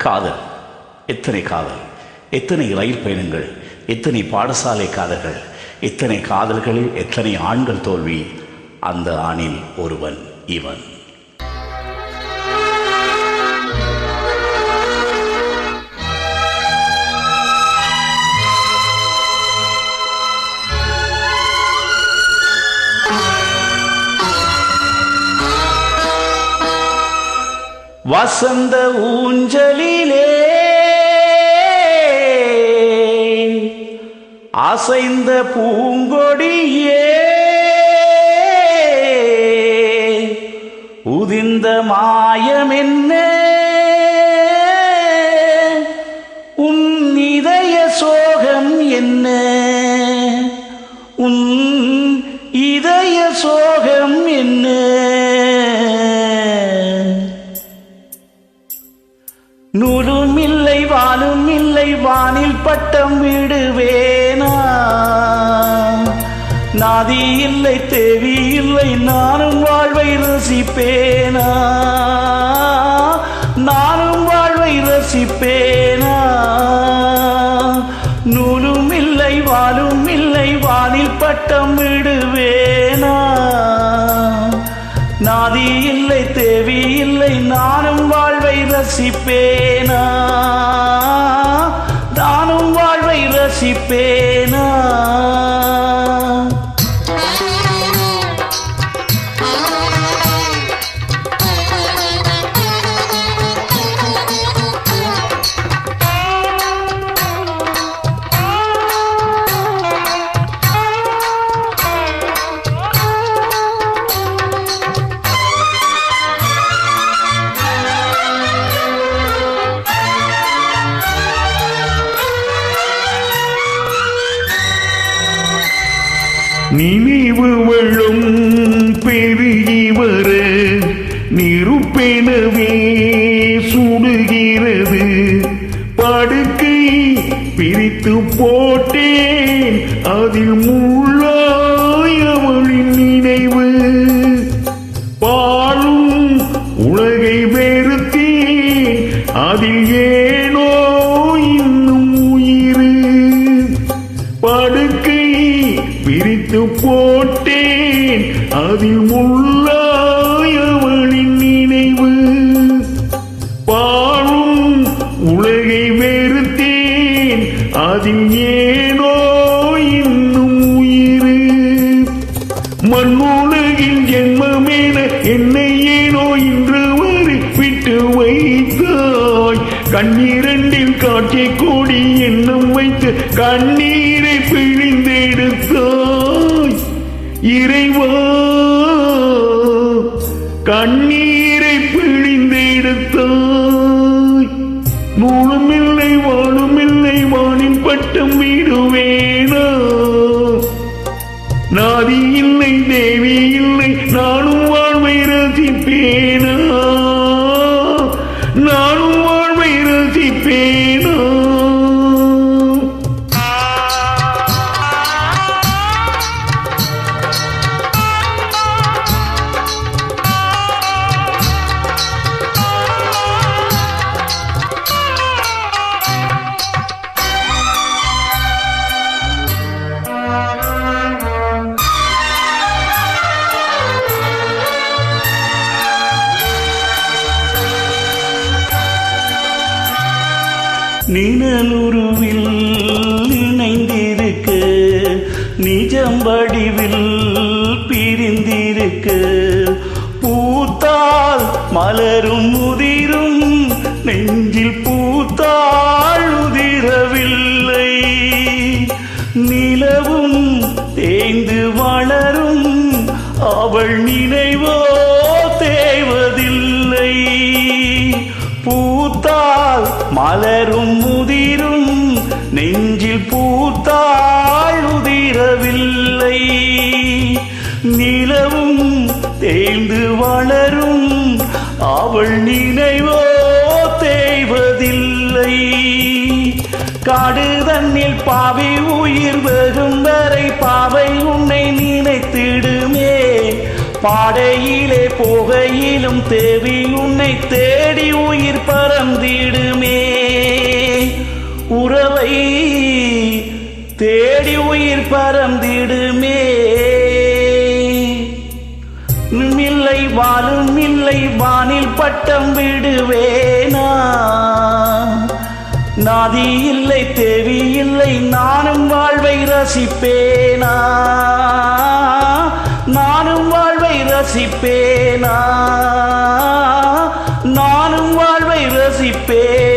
காதல், எத்தனை காதல், எத்தனை ரயில் பயணங்கள், எத்தனை பாடசாலை காதல்கள், எத்தனை காதல்களில் எத்தனை ஆண்கள் தோல்வி. அந்த ஆணில் ஒருவன் இவன். வசந்த ஊஞ்சலிலே அசைந்த பூங்கொடியே, உதிர்ந்த மாயமென்ன உன் இதய சோகம் என்ன, உன் இதய சோகம் என்ன. நூலும் இல்லை வானும் இல்லை, வானில் பட்டம் விடுவேனா, நாதி இல்லை தேவி இல்லை, நானும் வாழ்வை ரசிப்பேனா, நானும் வாழ்வை ரசிப்பேனா. நூலும் இல்லை வானும் இல்லை, வானில் பட்டம் விடுவேனா, நாதி இல்லை தேவி இல்லை, நானும் வாழ்வை ரசிப்பேனா, நானும் வாழ்வை ரசிப்பேனா. நினைவு வெள்ளம் பெருகி வர நிருப்பெனவே சுடுகிறது, படுக்கை பிரித்து போட்டேன் அதில் முள்ளாய் அவளின் நினைவு. பாலும் உலகை வெறுத்தேன் அதில் ஏனோ இன்னும் உயிர். படுக்கை பிரித்து போட்டேன் அதில் முள்ளாய் அவளின் நினைவு. பாழும் உலகை வெறுத்தேன் அதில் ஏனோ இன்னும் உயிர். மண்ணுலகில் ஜென்மமேன என்னை ஏனோ இன்று வரை விட்டு வைத்தாய். கண்ணீரண்டில் காட்சி கோடி எண்ணம் வைத்து கண்ணீரை பிழிந்தெடுத்தாய். இறைவா கண்ணீரை பிழிந்தெடுத்தாய். நூலுமில்லை வாழுமில்லை, வானின் பட்டம் விடுவேனா, நாதி இல்லை தேவி இல்லை, நானும் வாழ்வை ரசிப்பேனா, நானும் வாழ்வை ரசிப்பேனா. நிழலுருவில் இணைந்திருக்க, நிஜம் வடிவில் பிரிந்திருக்க, பூத்தால் மலரும் உதிரும் நெஞ்சில் பூத்தாள் உதிரவில்லை. நிலவும் தேய்ந்து வளரும் அவள் நினைவோ தேவதில்லை. பூத்தால் மலரும் முதிரும் நெஞ்சில் பூத்தாள் உதிரவில்லை. நிலவும் தேய்ந்து வளரும் அவள் நினைவோ தேய்வதில்லை. காடு தன்னில் பாவை உயிர் வெறும் வரை பாவை உன்னை நினைத்திடுமே. பாடையிலே போகையிலும் தேவி உன்னை தேடி உயிர் பறந்திடுமே. பறந்திடுமே. இல்லை வாழும் இல்லை வானில் பட்டம் விடுவேனா. நாதி இல்லை தேவி இல்லை நானும் வாழ்வை ரசிப்பேனா. நானும் வாழ்வை ரசிப்பேனா. நானும் வாழ்வை ரசிப்பேன்.